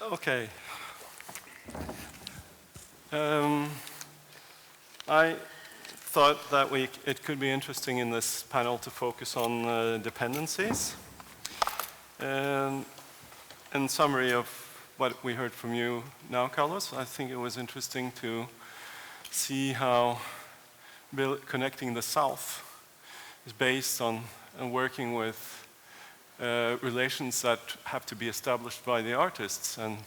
Okay. I thought that it could be interesting in this panel to focus on dependencies. In summary of what we heard from you now, Carlos, I think it was interesting to see how connecting the South is based on working with relations that have to be established by the artists and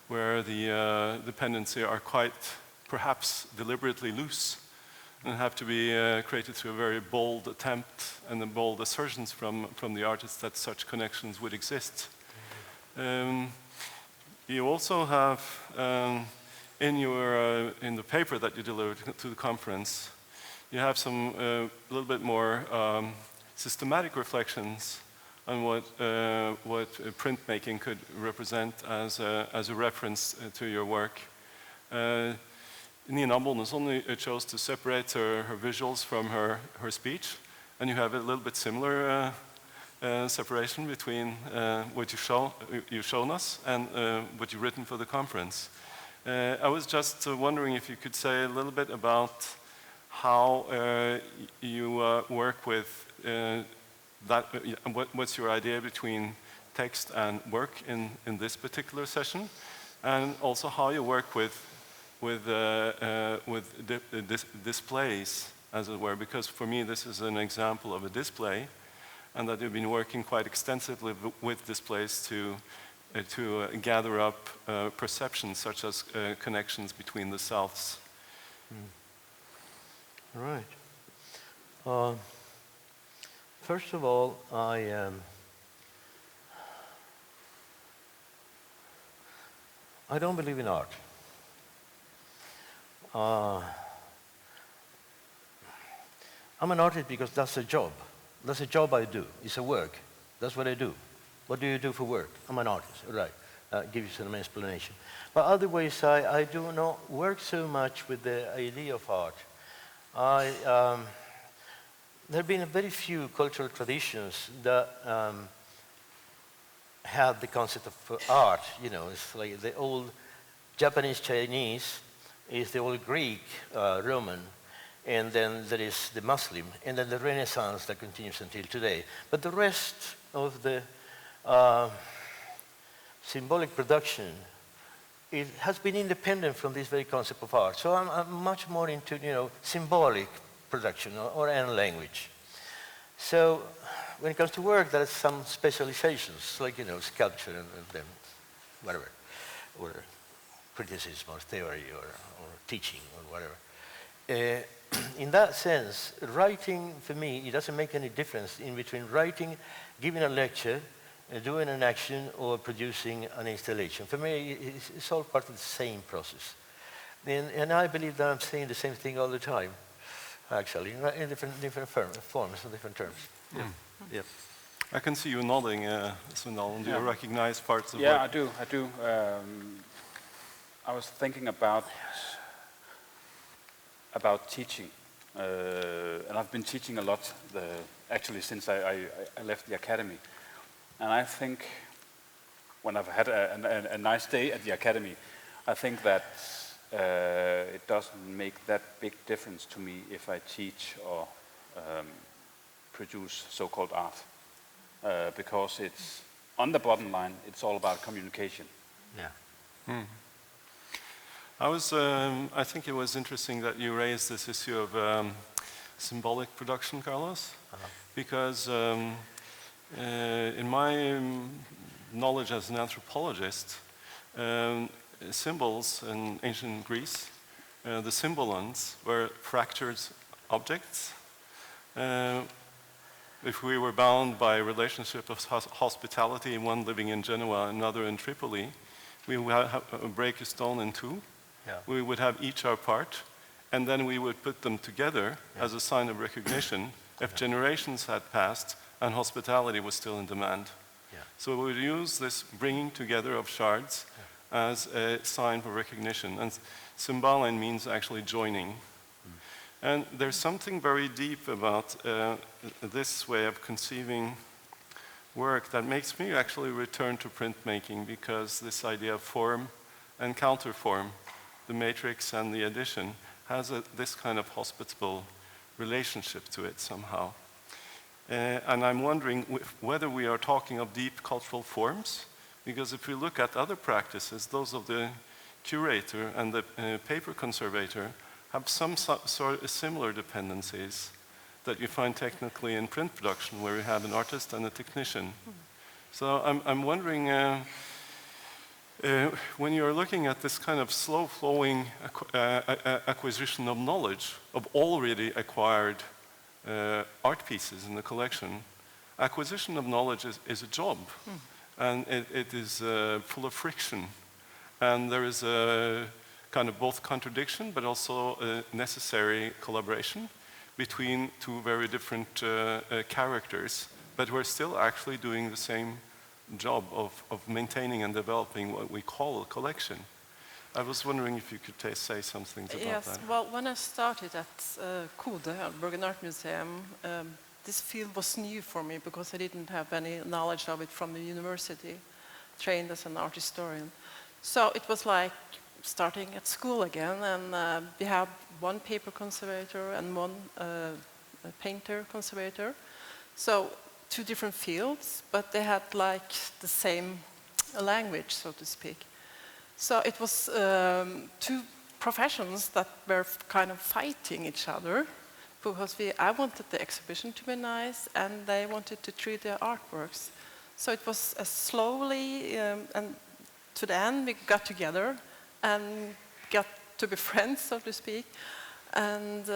where the dependency are quite perhaps deliberately loose and have to be created through a very bold attempt and the bold assertions from the artists that such connections would exist. You also have in the paper that you delivered to the conference, you have some a little bit more systematic reflections on what printmaking could represent as a reference to your work. Nina Bolnesson chose to separate her visuals from her speech, and you have a little bit similar separation between what you've shown us and what you've written for the conference. I was just wondering if you could say a little bit about how you work with that. What's your idea between text and work in this particular session, and also how you work with displays, as it were, because for me this is an example of a display, and that you've been working quite extensively with displays to gather up perceptions such as connections between the Souths. All right. First of all, I don't believe in art. I'm an artist because that's a job. That's a job I do. It's a work. That's what I do. What do you do for work? I'm an artist. All right. Give you some explanation. But otherwise, I do not work so much with the idea of art. There have been very few cultural traditions that have the concept of art. You know, it's like the old Japanese, Chinese, is the old Greek, Roman, and then there is the Muslim, and then the Renaissance that continues until today. But the rest of the symbolic production, it has been independent from this very concept of art. So I'm much more into, symbolic production or any language. So when it comes to work, there are some specializations, like, sculpture and then whatever, or criticism or theory or teaching or whatever. In that sense, writing, for me, it doesn't make any difference in between writing, giving a lecture, doing an action, or producing an installation. For me, it's all part of the same process. And I believe that I'm saying the same thing all the time, actually, in different forms and different terms. Yeah. Yeah. I can see you nodding, Svendal. Do you recognize parts of Yeah, what? I do. I was thinking about teaching, and I've been teaching a lot, actually since I left the academy. And I think when I've had a nice day at the academy, I think that it doesn't make that big difference to me if I teach or produce so-called art, because it's on the bottom line. It's all about communication. Yeah. I think it was interesting that you raised this issue of symbolic production, Carlos, because in my knowledge as an anthropologist, symbols in ancient Greece, the symbolons were fractured objects. If we were bound by a relationship of hospitality, one living in Genoa, another in Tripoli, we would break a stone in two. Yeah. We would have each our part, and then we would put them together as a sign of recognition if generations had passed and hospitality was still in demand. Yeah. So we would use this bringing together of shards as a sign for recognition. And symbalin means actually joining. And there's something very deep about this way of conceiving work that makes me actually return to printmaking, because this idea of form and counterform, the matrix and the addition, has this kind of hospitable relationship to it somehow. And I'm wondering whether we are talking of deep cultural forms, because if we look at other practices, those of the curator and the paper conservator have some sort of similar dependencies that you find technically in print production, where you have an artist and a technician. So I'm wondering, when you're looking at this kind of slow-flowing acquisition of knowledge of already acquired art pieces in the collection, acquisition of knowledge is a job, and it is full of friction. And there is a kind of both contradiction, but also a necessary collaboration between two very different characters, but we're still actually doing the same job of maintaining and developing what we call a collection. I was wondering if you could say some things about that. Yes, well, when I started at Kode, Bergen Art Museum, this field was new for me because I didn't have any knowledge of it from the university, trained as an art historian. So it was like starting at school again, and we have one paper conservator and one painter conservator. So two different fields, but they had like the same language, so to speak. So it was two professions that were kind of fighting each other, because I wanted the exhibition to be nice, and they wanted to treat their artworks. So it was slowly, and to the end we got together and got to be friends, so to speak, and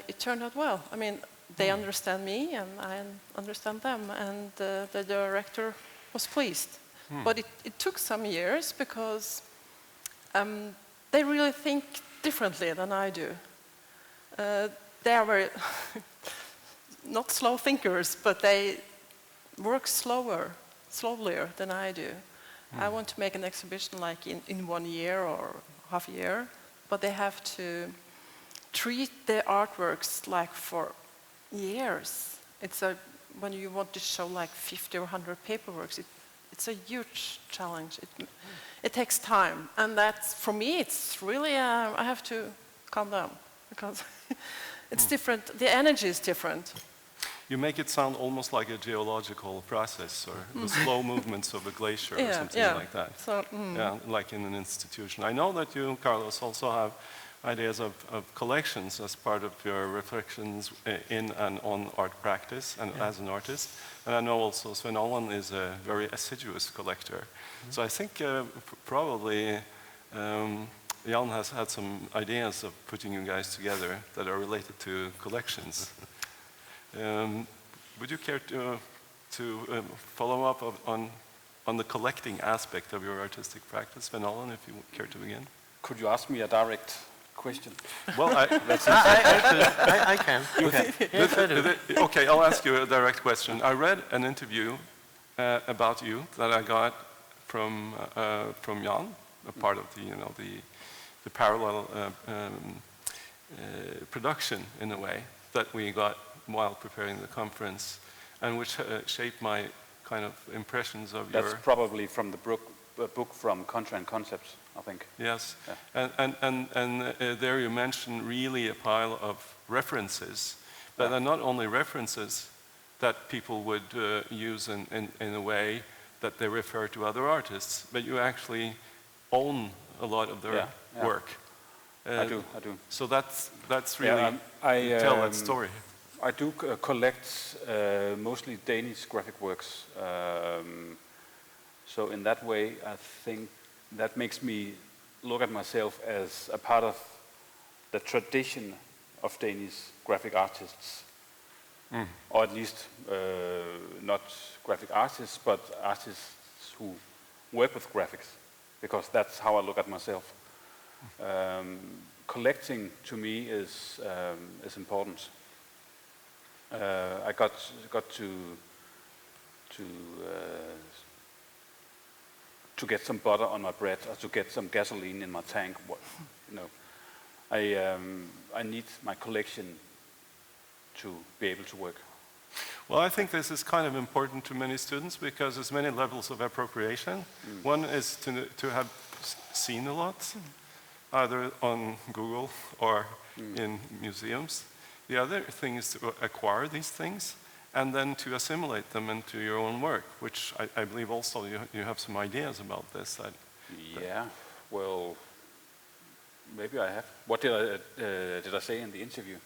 it turned out well. I mean, they understand me and I understand them, and the director was pleased. But it took some years, because they really think differently than I do. They are very not slow thinkers, but they work slowlier than I do. I want to make an exhibition like in 1 year or half a year, but they have to treat their artworks like for years. When you want to show like 50 or 100 paperworks, it's a huge challenge. It takes time, and that's, for me, it's really, I have to calm down, because it's different, the energy is different. You make it sound almost like a geological process, or the slow movements of a glacier or something like that. So, Yeah, like in an institution. I know that you, Carlos, also have ideas of collections as part of your reflections in and on art practice and as an artist. And I know also Sven Allan is a very assiduous collector. So I think probably Jan has had some ideas of putting you guys together that are related to collections. Would you care to follow up on the collecting aspect of your artistic practice, Sven Allan, if you care to begin? Could you ask me a direct question? Well, I can. Yes, I do. Okay, I'll ask you a direct question. I read an interview about you that I got from Jan, a part of the parallel production, in a way, that we got while preparing the conference, and which shaped my kind of impressions of your... That's probably from the book from Contra and Concepts, I think. Yes, Yeah. and there you mention really a pile of references, but are not only references that people would use in a way that they refer to other artists, but you actually own a lot of their work. I do. So that's really, tell that story. I do collect mostly Danish graphic works. So in that way, I think that makes me look at myself as a part of the tradition of Danish graphic artists. Or at least not graphic artists, but artists who work with graphics, because that's how I look at myself. Collecting to me is important. I got to get some butter on my bread, or to get some gasoline in my tank. I need my collection to be able to work. Well, I think this is kind of important to many students because there's many levels of appropriation. One is to have seen a lot, either on Google or in museums. The other thing is to acquire these things and then to assimilate them into your own work, which I believe also you have some ideas about this. Yeah, well, maybe I have. What did I say in the interview?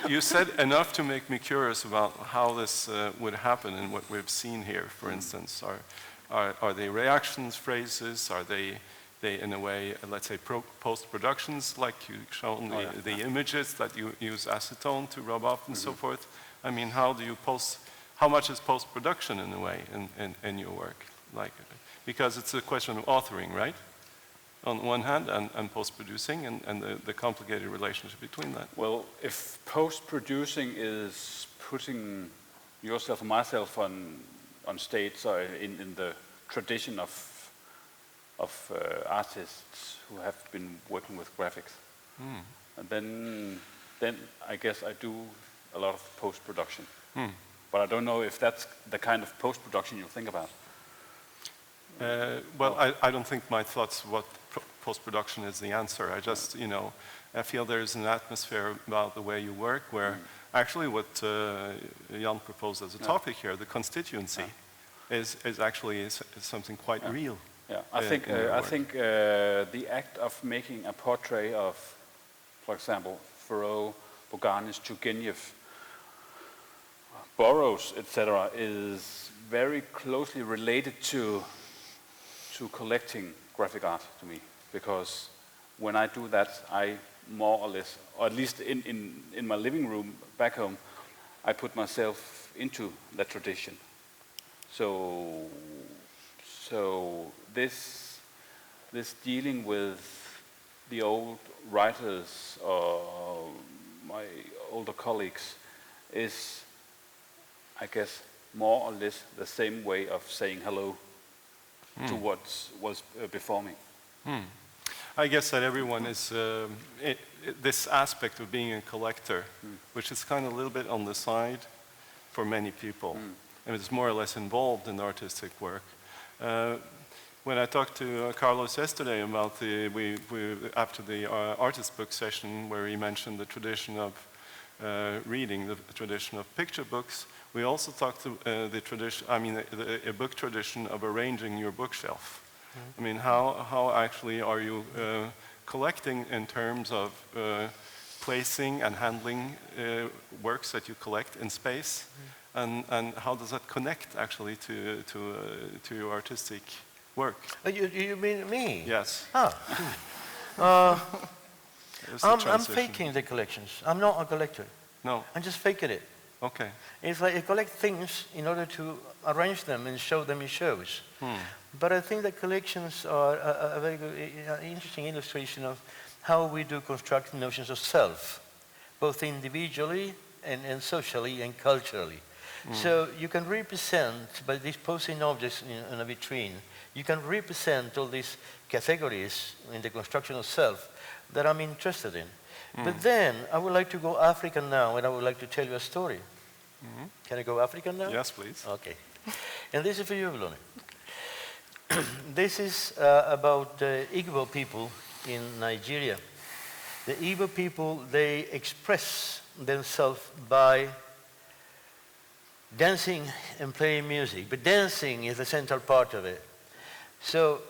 You said enough to make me curious about how this would happen and what we've seen here, for instance. Are they reactions, phrases? Are they in a way, let's say, post-productions, like you've shown the images that you use acetone to rub off and so forth? I mean, how much is post-production in a way in your work? Because it's a question of authoring, right? On one hand, and post-producing, and the complicated relationship between that. Well, if post-producing is putting yourself and myself on stage, or in the tradition of artists who have been working with graphics, and then I guess I do a lot of post-production. But I don't know if that's the kind of post-production you think about. Well, I don't think my thoughts what post-production is the answer. I just, I feel there's an atmosphere about the way you work where actually what Jan proposed as a topic here, the constituency, is actually something quite real. Yeah, I think the act of making a portrait of, for example, Thoreau, Bourganis, Turgenev, Burroughs, etc., is very closely related to collecting graphic art to me, because when I do that, I more or less, or at least in my living room back home, I put myself into that tradition. So this dealing with the old writers or my older colleagues is, I guess, more or less the same way of saying hello to what was before me. I guess that everyone is, this aspect of being a collector, which is kind of a little bit on the side for many people, and it's more or less involved in artistic work. When I talked to Carlos yesterday about after the artist book session where he mentioned the tradition of reading, the tradition of picture books, we also talked to the tradition, a book tradition of arranging your bookshelf. I mean, how actually are you collecting in terms of placing and handling works that you collect in space, and how does that connect actually to your artistic work? You mean me? Yes. I'm faking the collections. I'm not a collector. No. I'm just faking it. Okay. It's like I collect things in order to arrange them and show them in shows. But I think that collections are a very good, interesting illustration of how we do construct notions of self, both individually and socially and culturally. So you can represent, by disposing objects in a vitrine, you can represent all these categories in the construction of self that I'm interested in. But then I would like to go African now, and I would like to tell you a story. Can I go African now? Yes, please. Okay. And this is for you, Vlone. This is about the Igbo people in Nigeria. The Igbo people, they express themselves by dancing and playing music, but dancing is the central part of it. So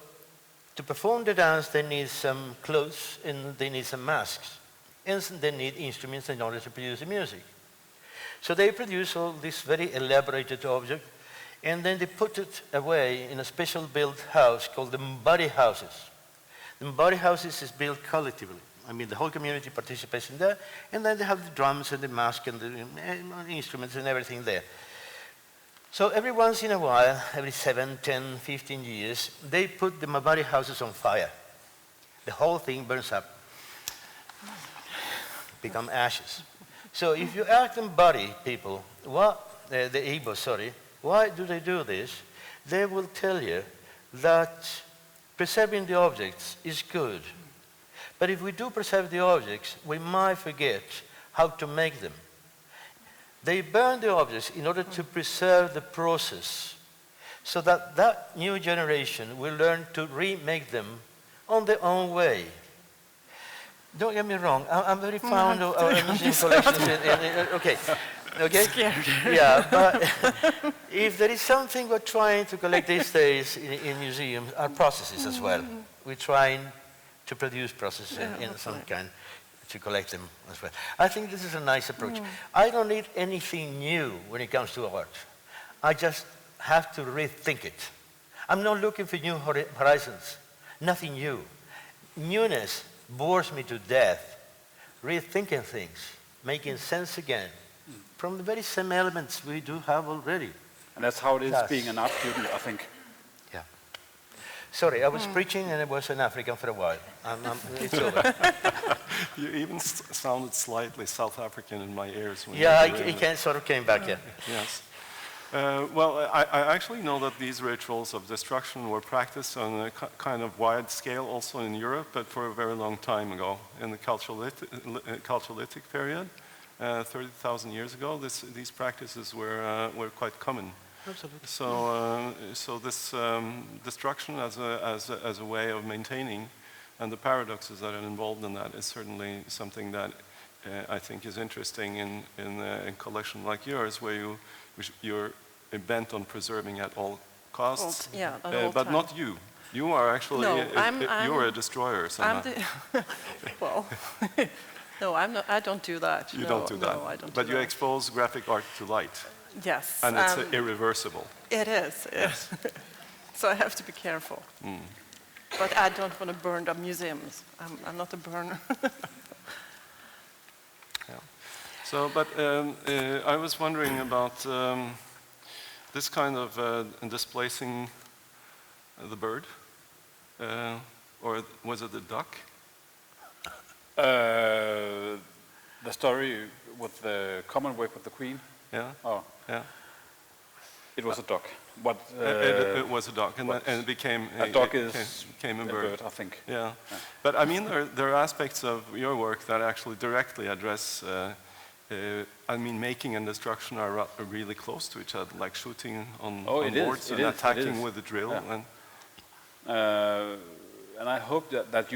to perform the dance, they need some clothes and they need some masks, and they need instruments in order to produce the music. So they produce all this very elaborated object, and then they put it away in a special built house called the Mbari houses. The Mbari houses is built collectively. I mean, the whole community participates in that, and then they have the drums and the mask and the instruments and everything there. So every once in a while, every 7, 10, 15 years, they put the Mbari houses on fire. The whole thing burns up, become ashes. So if you ask the Mbari people, the Igbo, sorry, why do they do this? They will tell you that preserving the objects is good. But if we do preserve the objects, we might forget how to make them. They burn the objects in order to preserve the process, so that that new generation will learn to remake them on their own way. Don't get me wrong, I'm very fond of museum collections. Okay. Scared. Yeah, but if there is something we're trying to collect these days in museums, are processes as well. We're trying to produce processes in some kind to collect them as well. I think this is a nice approach. I don't need anything new when it comes to art. I just have to rethink it. I'm not looking for new horizons, nothing new. Newness bores me to death. Rethinking things, making sense again, from the very same elements we do have already. And that's how it is Yes. being an art student, I think. Yeah. Sorry, I was preaching and I was an African for a while. It's over. You even sounded slightly South African in my ears. When Yeah, you were doing it sort of came back, yeah. Yes. Well, I actually know that these rituals of destruction were practiced on a kind of wide scale also in Europe, but for a very long time ago, in the Chalcolithic period, 30,000 years ago. These practices were quite common. Absolutely. So this destruction as a way of maintaining, and the paradoxes that are involved in that is certainly something that I think is interesting in a collection like yours, where you're bent on preserving at all costs. Yeah, at all but time. not you. You are actually No, you're a destroyer. I'm Somehow. well, no, I'm not. I don't do that. You no, don't do that. No, I don't. But do you that. expose graphic art to light, Yes. and it's irreversible. It is. Yes. So I have to be careful. But I don't want to burn the museums. I'm not a burner. Yeah. So, but I was wondering about this kind of displacing the bird, or was it the duck? The story with the Commonwealth with the Queen. Yeah, Oh, yeah. it was a duck. What? It was a duck, and it became a duck it is became a a bird. bird, I think. Yeah, but I mean, there are aspects of your work that actually directly address. I mean, making and destruction are really close to each other, like shooting on It is, boards it and is, it attacking is. with a drill. Yeah. And And I hope that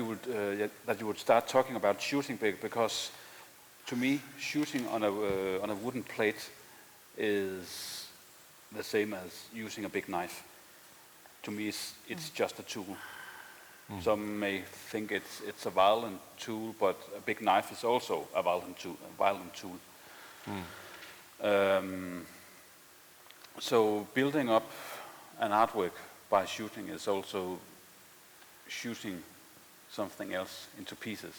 you would start talking about shooting, because to me, shooting on a wooden plate is the same as using a big knife. To me, it's just a tool. Some may think it's a violent tool, but a big knife is also a violent tool. So building up an artwork by shooting is also shooting something else into pieces.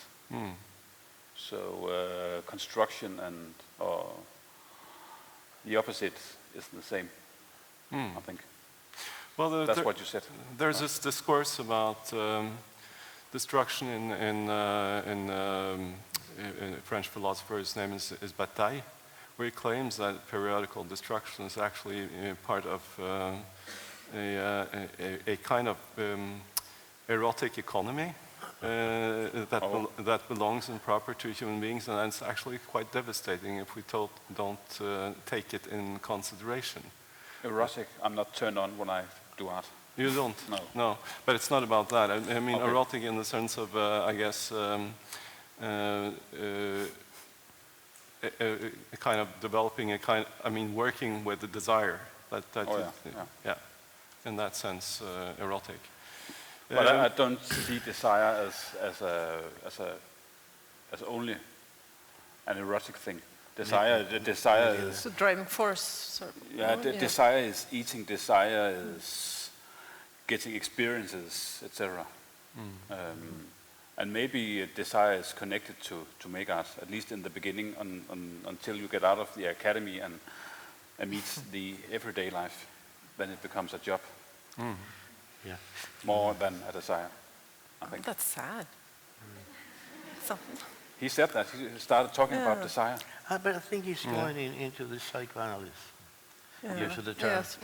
So construction and the opposite is the same, I think. well, That's what you said. There's this discourse about destruction in a French philosopher. His name is Bataille, where he claims that periodical destruction is actually part of a kind of erotic economy that belongs and proper to human beings, and it's actually quite devastating if we don't take it in consideration. Erotic, I'm not turned on when I do art. You don't? No. No, but it's not about that. I mean, Okay. erotic in the sense of, I guess, a kind of developing a kind, I mean, working with the desire. Yeah, in that sense, erotic. But I don't see desire as only an erotic thing. The desire is It's a driving force. desire is eating. Desire is getting experiences, etc. And maybe desire is connected to make art, at least in the beginning, until you get out of the academy and meet the everyday life. Then it becomes a job. Yeah. More than a desire, I think. That's sad. So, He said that. He started talking about desire. But I think he's going into the psychoanalysis. yeah. Use of the term. Yes.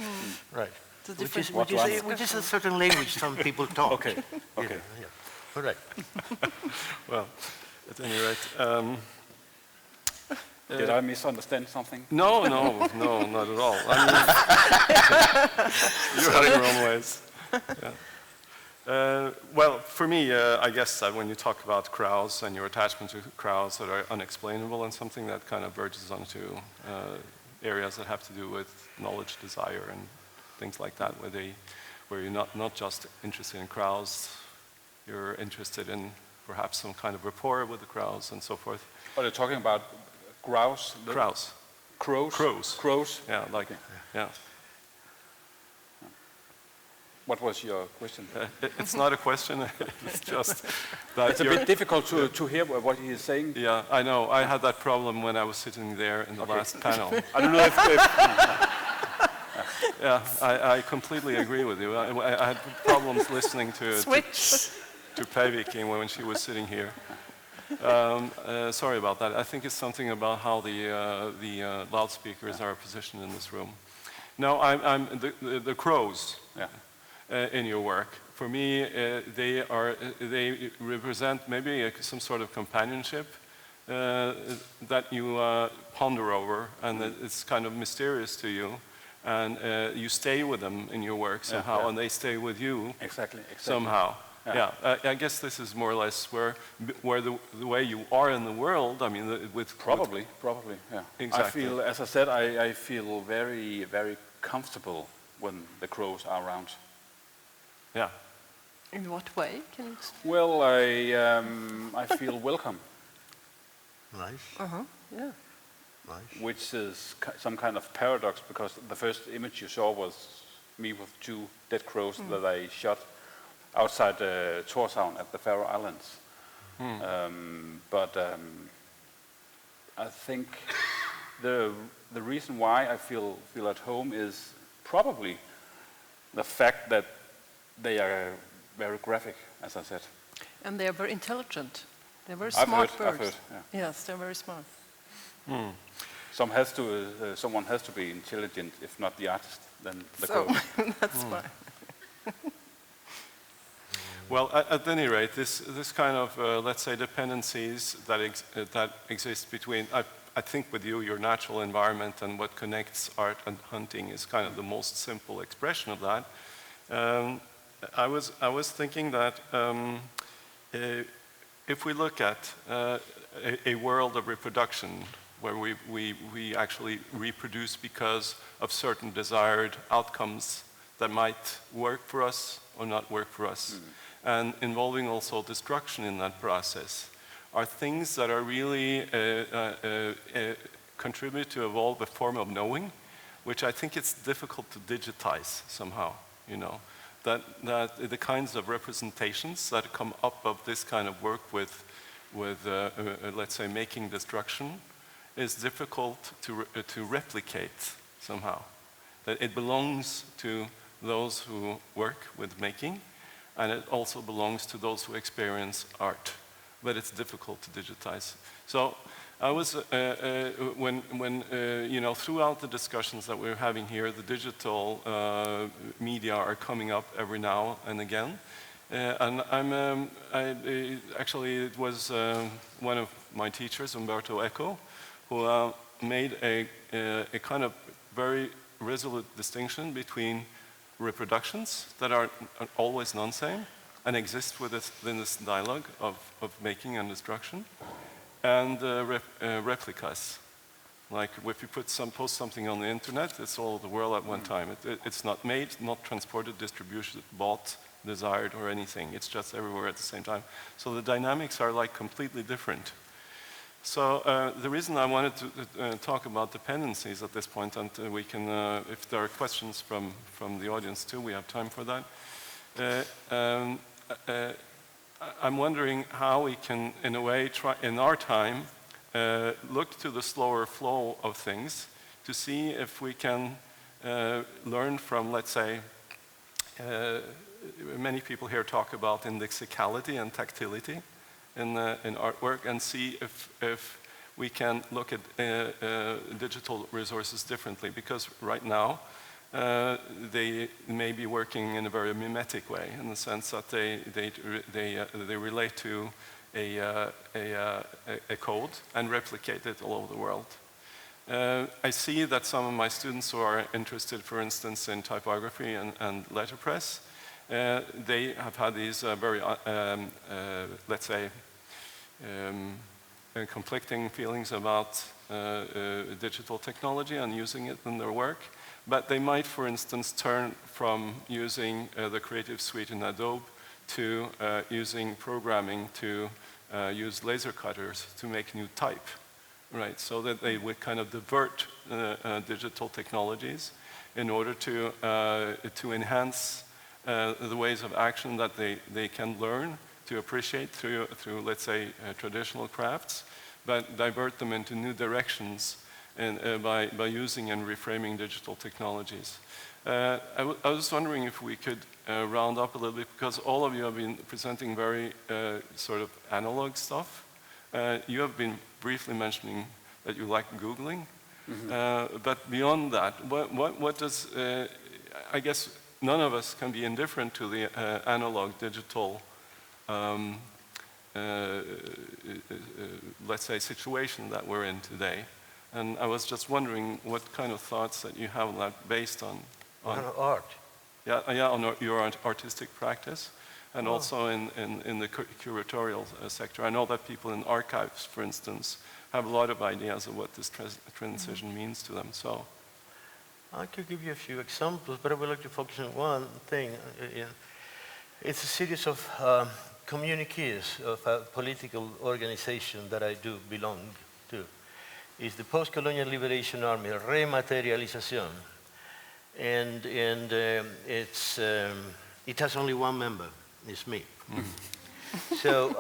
Right. The Which different is, which is a certain language some people talk. Okay. Okay. Yeah, yeah. All right. Well, at any rate, Did I misunderstand something? No, no, no, not at all. I mean, you have your own ways. Yeah. Well, for me, I guess that when you talk about crowds and your attachment to crowds that are unexplainable and something that kind of verges onto areas that have to do with knowledge, desire, and things like that, where you're not just interested in crowds, you're interested in perhaps some kind of rapport with the crowds and so forth. Are you talking about grouse? Crowds. Crows? Crows. Crows? Yeah, like, yeah. What was your question? It's not a question, it's just that It's a bit difficult to hear what he is saying. Yeah, I know. I had that problem when I was sitting there in the last panel. I don't know if Yeah, I completely agree with you. I had problems listening to Päivikki when she was sitting here. Sorry about that. I think it's something about how the loudspeakers are positioned in this room. No, the crows. yeah. In your work. For me, they represent maybe some sort of companionship that you ponder over, and it's kind of mysterious to you, and you stay with them in your work somehow, and they stay with you Exactly. somehow. Yeah. I guess this is more or less where the way you are in the world. I mean, Probably, yeah. Exactly. I feel, as I said, I feel very, very comfortable when the crows are around. Yeah. In what way? Can you explain? Well, I feel welcome, Nice, Yeah. nice. which is some kind of paradox, because the first image you saw was me with 2 dead crows that I shot outside Tórshavn at the Faroe Islands. But I think the reason why I feel at home is probably the fact that they are very graphic, as I said. And they are very intelligent. They're very I've smart heard, birds. yeah. Yes, they're very smart. Someone has to be intelligent, if not the artist, then the So crow. that's why. Well, at any rate, this kind of, let's say, dependencies that exist between, I think with you, your natural environment and what connects art and hunting is kind of the most simple expression of that. I was thinking that if we look at a world of reproduction where we actually reproduce because of certain desired outcomes that might work for us or not work for us, and involving also destruction in that process, are things that are really contribute to evolve a form of knowing, which I think it's difficult to digitize somehow, you know. That the kinds of representations that come up of this kind of work with let's say, making destruction is difficult to replicate somehow. That it belongs to those who work with making, and it also belongs to those who experience art, but it's difficult to digitize. So I was, when you know, throughout the discussions that we're having here, the digital media are coming up every now and again. And actually, it was one of my teachers, Umberto Eco, who made a kind of very resolute distinction between reproductions that are always non-same and exist within this dialogue of making and destruction, and replicas. Like if you post something on the internet, it's all the world at one time. It's not made, not transported, distributed, bought, desired, or anything. It's just everywhere at the same time. So the dynamics are like completely different. So the reason I wanted to talk about dependencies at this point, and we can, if there are questions from the audience too, we have time for that. I'm wondering how we can, in a way, try in our time, look to the slower flow of things to see if we can learn from, let's say, many people here talk about indexicality and tactility in artwork, and see if we can look at digital resources differently, because right now they may be working in a very mimetic way, in the sense that they relate to a code and replicate it all over the world. I see that some of my students who are interested, for instance, in typography and letterpress, they have had these very, let's say, conflicting feelings about digital technology and using it in their work. But they might, for instance, turn from using the Creative Suite in Adobe to using programming to use laser cutters to make new type, right? So that they would kind of divert digital technologies in order to enhance the ways of action that they can learn to appreciate through let's say, traditional crafts, but divert them into new directions and, by using and reframing digital technologies. I was wondering if we could round up a little bit, because all of you have been presenting very sort of analog stuff. You have been briefly mentioning that you like Googling, but beyond that, what does, I guess none of us can be indifferent to the analog digital let's say, situation that we're in today. And I was just wondering what kind of thoughts that you have on that based on art. Yeah, on your artistic practice, and also in the curatorial sector. I know that people in archives, for instance, have a lot of ideas of what this transition means to them. So I could give you a few examples, but I would like to focus on one thing. It's a series of communiques of a political organization that I do belong to. It's the Post-Colonial Liberation Army, Rematerialización. And it has only one member, it's me. So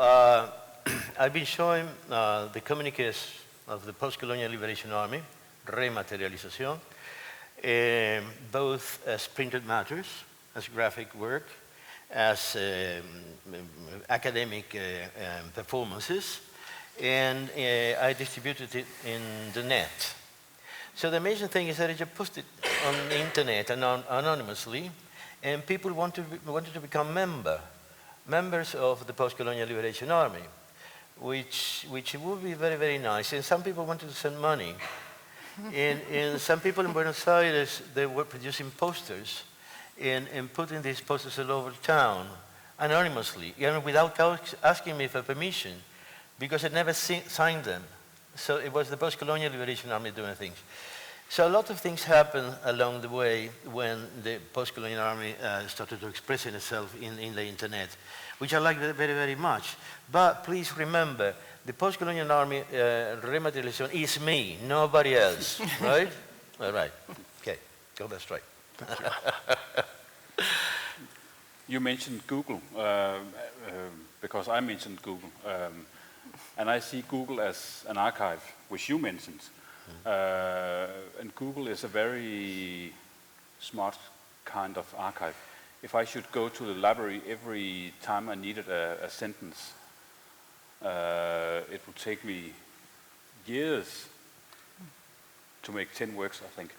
I've been showing the communiques of the Post-Colonial Liberation Army, Rematerialización, both as printed matters, as graphic work, as academic performances, and I distributed it in the net. So the amazing thing is that I just posted on the internet anonymously, and people wanted to become members of the Post-Colonial Liberation Army, which would be very, very nice. And some people wanted to send money. And some people in Buenos Aires, they were producing posters and putting these posters all over town anonymously, without asking me for permission, because I never signed them. So it was the Post-Colonial Liberation Army doing things. So a lot of things happened along the way when the Post-Colonial Army started to express itself in the internet, which I like very, very much. But please remember, the Post-Colonial Army Rematerialización is me, nobody else, right? All right, okay, got that straight. You mentioned Google, because I mentioned Google. And I see Google as an archive, which you mentioned. And Google is a very smart kind of archive. If I should go to the library every time I needed a sentence, it would take me years to make 10 works, I think.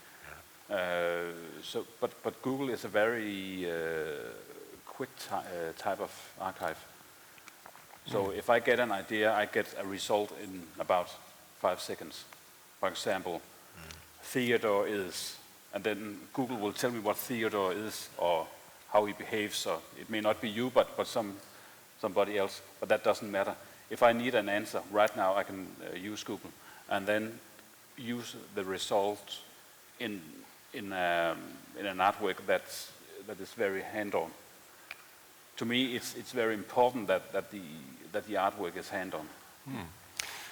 But Google is a very quick type of archive. So if I get an idea, I get a result in about 5 seconds. For example, Theodore is, and then Google will tell me what Theodore is or how he behaves. Or it may not be you, but somebody else, but that doesn't matter. If I need an answer right now, I can use Google and then use the result in an artwork that is very hand-on. To me, it's very important that the artwork is hand-on.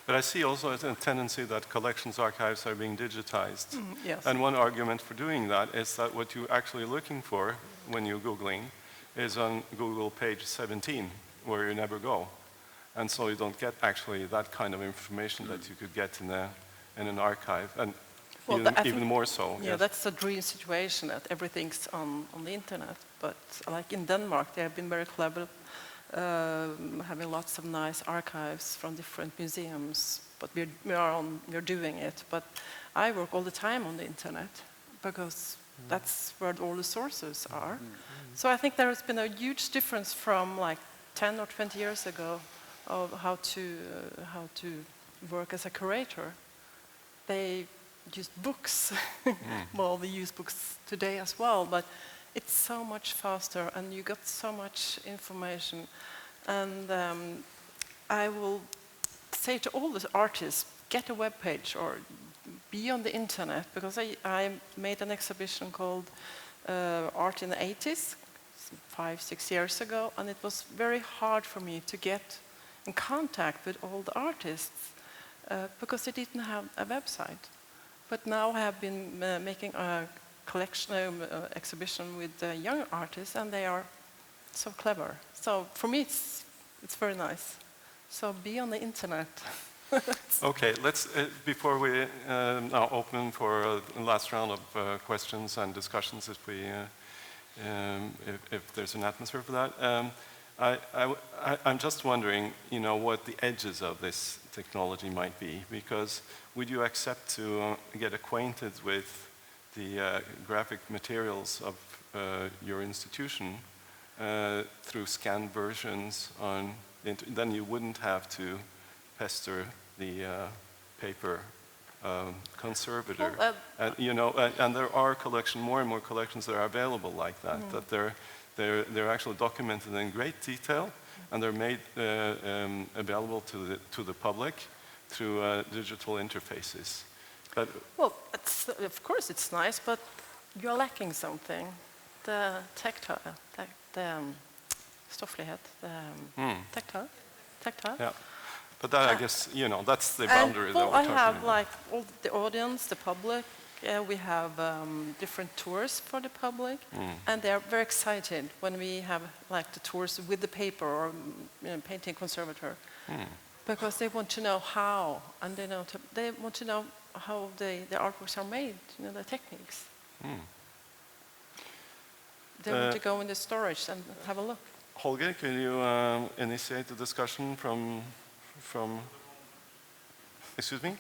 But I see also a tendency that collections archives are being digitized. Yes. And one argument for doing that is that what you're actually looking for when you're Googling is on Google page 17, where you never go. And so you don't get actually that kind of information that you could get in an archive, and Well, even more so. Yeah, yes. that's a dream situation, that everything's on the internet. But like in Denmark, they have been very clever, having lots of nice archives from different museums. But we're doing it. But I work all the time on the internet because that's where all the sources are. So I think there has been a huge difference from like 10 or 20 years ago, of how to work as a curator. They use books. Well, they use books today as well, but it's so much faster, and you got so much information. And I will say to all the artists, get a web page or be on the internet, because I made an exhibition called Art in the 80s, 5-6 years ago, and it was very hard for me to get in contact with all the artists because they didn't have a website. But now I have been making a collection exhibition with young artists, and they are so clever. So for me, it's very nice. So be on the internet. Okay, let's, before we now open for a last round of questions and discussions, if there's an atmosphere for that, I'm just wondering, what the edges of this technology might be, because would you accept to get acquainted with the graphic materials of your institution through scanned versions on the then you wouldn't have to pester the paper conservator. Well, and there are more and more collections that are available like that, that they're actually documented in great detail, and they're made available to the public through digital interfaces. But well, of course it's nice, but you're lacking something. The tactile, the stofflighet, tactile. yeah. But that, I guess, that's the boundary that we're I talking have about. like all the audience, the public. We have different tours for the public, and they're very excited when we have like the tours with the paper or painting conservator, because they want to know how, and they want to know how the artworks are made, the techniques. They want to go in the storage and have a look. Holger, can you initiate the discussion from? Excuse me?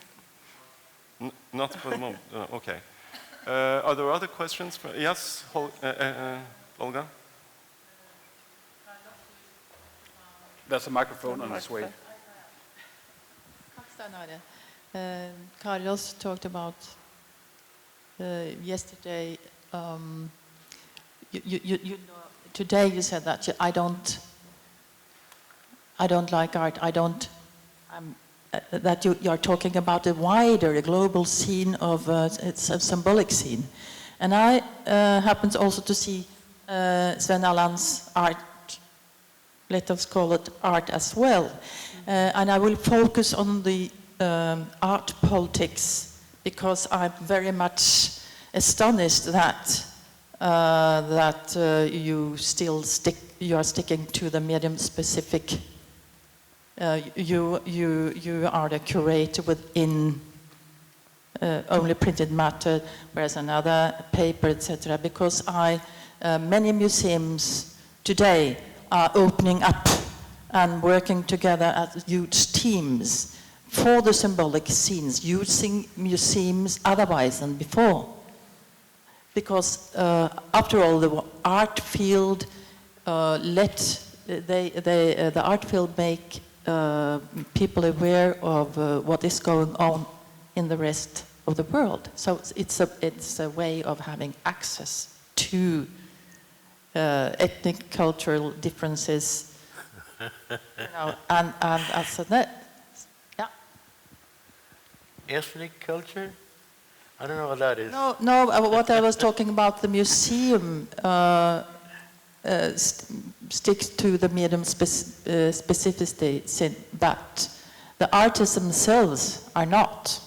Not for the moment. Okay. Are there other questions? Yes, Olga? There's a microphone on its way. Carlos talked about yesterday. Today you said that I don't like art. That you are talking about a wider, global scene of it's a symbolic scene, and I happen also to see Sven Allan's art. Let us call it art as well, and I will focus on the art politics, because I'm very much astonished that you are sticking to the medium specific. You are the curator within only printed matter, whereas another paper, etc. Because many museums today are opening up and working together as huge teams for the symbolic scenes, using museums otherwise than before. Because after all, the art field the art field make people aware of what is going on in the rest of the world. So it's a way of having access to ethnic, cultural differences, and as a Ethnic culture? I don't know what that is. No. What I was talking about, the museum sticks to the medium specificity, but the artists themselves are not.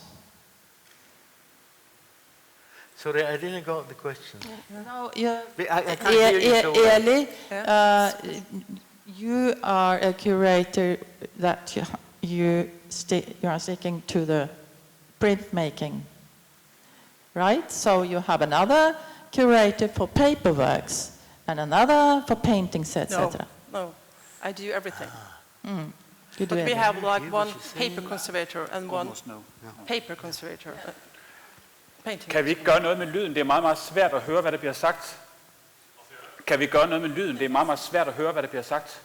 Sorry, I didn't got the question. No, yeah. I can't hear you so well. Eli, you are a curator that you are sticking to the printmaking, right? So you have another curator for paperworks and another for paintings, etc. No, I do everything. You do But we everything. have like one paper conservator and one Almost no. paper conservator. Painting. Kan vi ikke gøre noget med lyden? Det er meget, meget svært at høre, hvad der bliver sagt. Kan vi gøre noget med lyden? Det er meget, meget svært at høre, hvad der bliver sagt.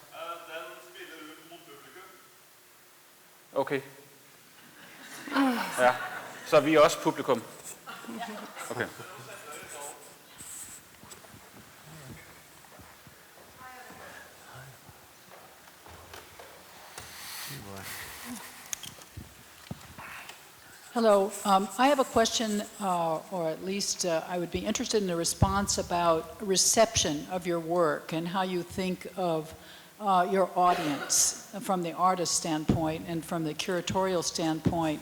Okay. Ja, så vi er også publikum. Okay. Hello. I have a question, or at least I would be interested in a response about reception of your work and how you think of your audience from the artist standpoint and from the curatorial standpoint.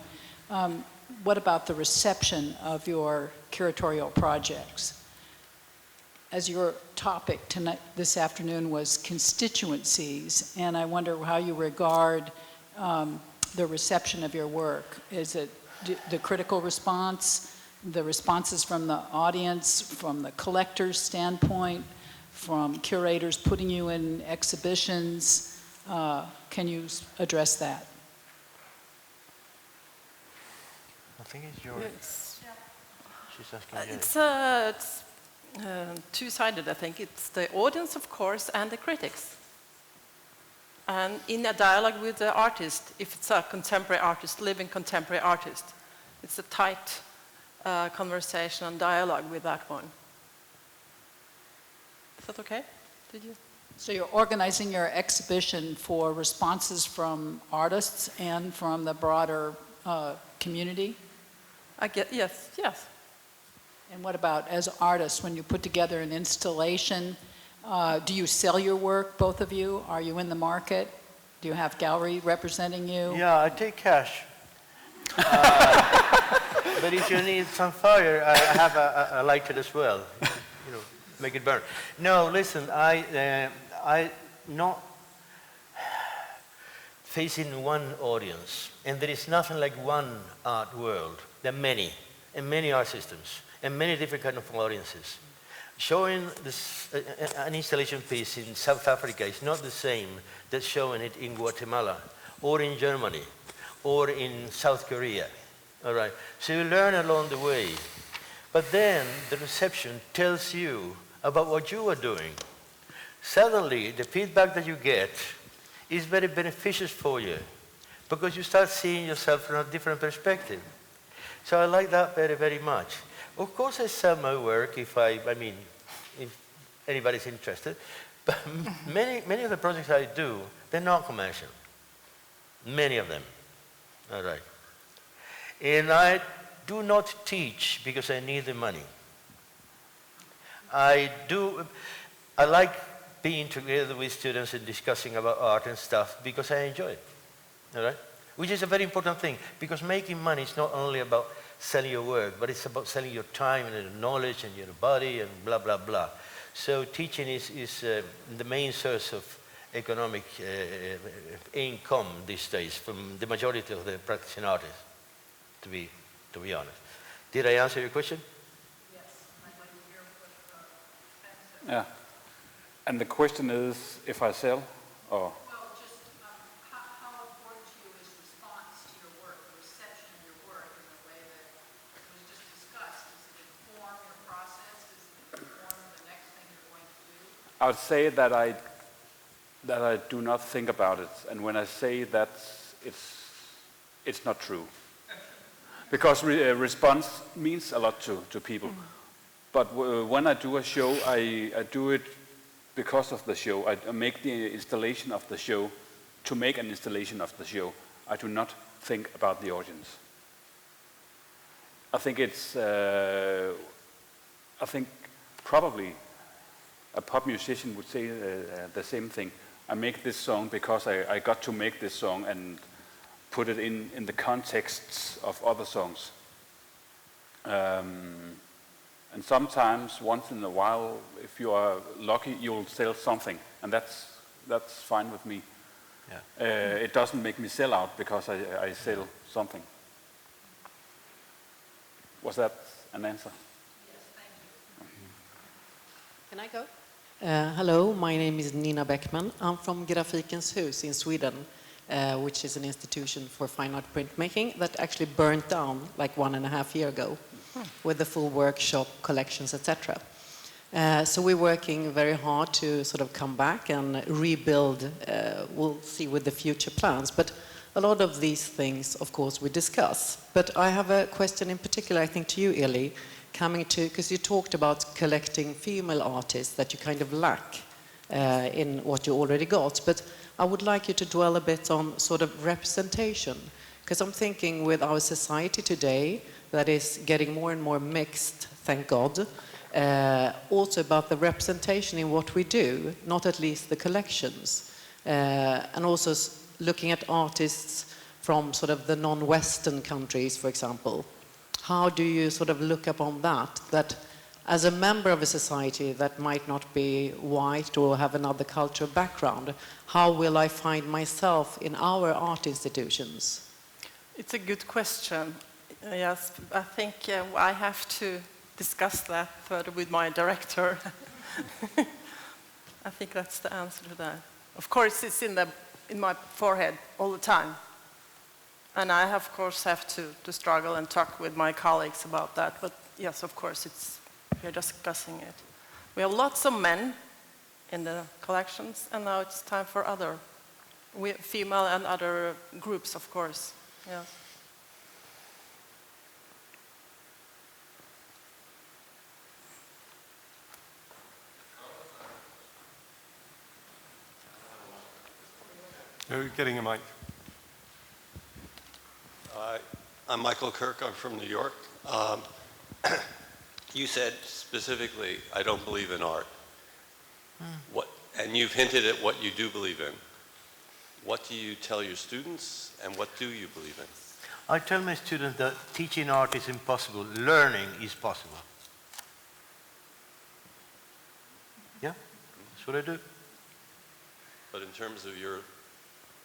What about the reception of your curatorial projects? As your topic tonight, this afternoon was constituencies, and I wonder how you regard the reception of your work. Is it the critical response, the responses from the audience, from the collector's standpoint, from curators putting you in exhibitions? Can you address that? I think it's your... Yes. She's asking you. It's two-sided, I think. It's the audience, of course, and the critics. And in a dialogue with the artist, if it's a contemporary artist, living contemporary artist, it's a tight conversation and dialogue with that one. Is that okay? Did you? So you're organizing your exhibition for responses from artists and from the broader community? Yes, yes. And what about as artists, when you put together an installation, do you sell your work, both of you? Are you in the market? Do you have gallery representing you? Yeah, I take cash. But if you need some fire, I have a lighter as well. You know, make it burn. No, listen, I not facing one audience, and there is nothing like one art world. There are many, and many art systems, and many different kind of audiences. Showing this, an installation piece in South Africa is not the same as showing it in Guatemala, or in Germany, or in South Korea. All right. So you learn along the way. But then the reception tells you about what you are doing. Suddenly, the feedback that you get is very beneficial for you because you start seeing yourself from a different perspective. So I like that very, very much. Of course, I sell my work if anybody's interested. But many of the projects I do, they're not commercial. Many of them. All right. And I do not teach because I need the money. I like being together with students and discussing about art and stuff because I enjoy it. All right? Which is a very important thing because making money is not only about selling your work, but it's about selling your time and your knowledge and your body and blah, blah, blah. So teaching is the main source of economic income these days from the majority of the practicing artists, to be honest. Did I answer your question? Yes. I'd like to hear what Yeah. And the question is if I sell or... Well, just how important to you is response to your work, the reception of your work in the way that was just discussed? Does it inform your process? Does it inform the next thing you're going to do? I would say that I do not think about it, and when I say that, it's not true. Because response means a lot to people. But when I do a show, I do it because of the show. I make the installation of the show to make an installation of the show. I do not think about the audience. I think probably a pop musician would say the same thing. I make this song because I got to make this song and put it in the contexts of other songs. And sometimes, once in a while, if you are lucky, you'll sell something, and that's fine with me. Yeah. It doesn't make me sell out because I sell something. Was that an answer? Yes, thank you. Can I go? Hello, my name is Nina Beckman. I'm from Grafikens Hus in Sweden, which is an institution for fine art printmaking that actually burnt down like 1.5 years ago with the full workshop, collections, etc. So we're working very hard to sort of come back and rebuild, we'll see with the future plans. But a lot of these things, of course, we discuss. But I have a question in particular, I think, to you, Eli, coming to, because you talked about collecting female artists that you kind of lack in what you already got. But I would like you to dwell a bit on sort of representation, because I'm thinking with our society today that is getting more and more mixed, thank God, also about the representation in what we do, not at least the collections, and also looking at artists from sort of the non-Western countries, for example. How do you sort of look upon that, that as a member of a society that might not be white or have another cultural background, how will I find myself in our art institutions? It's a good question. Yes, I think I have to discuss that further with my director. I think that's the answer to that. Of course, it's in my forehead all the time. And I, of course, have to struggle and talk with my colleagues about that. But yes, of course, we're discussing it. We have lots of men in the collections, and now it's time for other female and other groups, of course. Yes. You're getting a mic. I'm Michael Kirk. I'm from New York. You said specifically, I don't believe in art. And you've hinted at what you do believe in. What do you tell your students, and what do you believe in? I tell my students that teaching art is impossible. Learning is possible. Yeah, that's what I do. But in terms of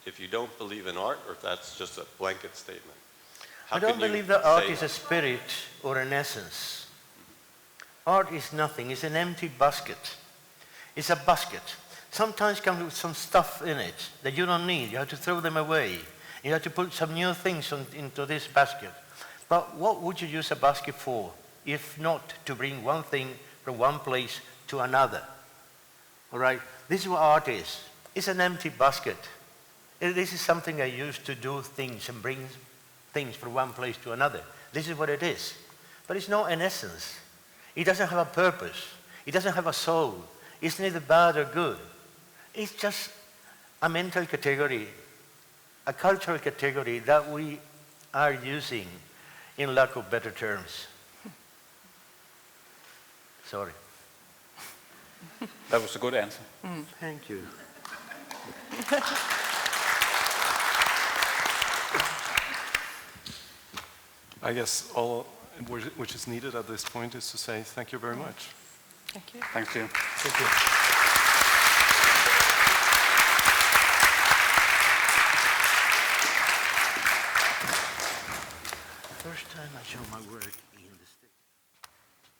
if you don't believe in art, or if that's just a blanket statement, how I don't can you believe that art say is a spirit or an essence. Art is nothing. It's an empty basket. It's a basket. Sometimes comes with some stuff in it that you don't need. You have to throw them away. You have to put some new things into this basket. But what would you use a basket for, if not to bring one thing from one place to another? All right? This is what art is. It's an empty basket. This is something I use to do things and bring things from one place to another. This is what it is. But it's not an essence. It doesn't have a purpose. It doesn't have a soul. It's neither bad or good. It's just a mental category, a cultural category that we are using in lack of better terms. Sorry. That was a good answer. Thank you. I guess all which is needed at this point is to say thank you very much. Thank you. Thanks to you. Thank you. First time I show my work in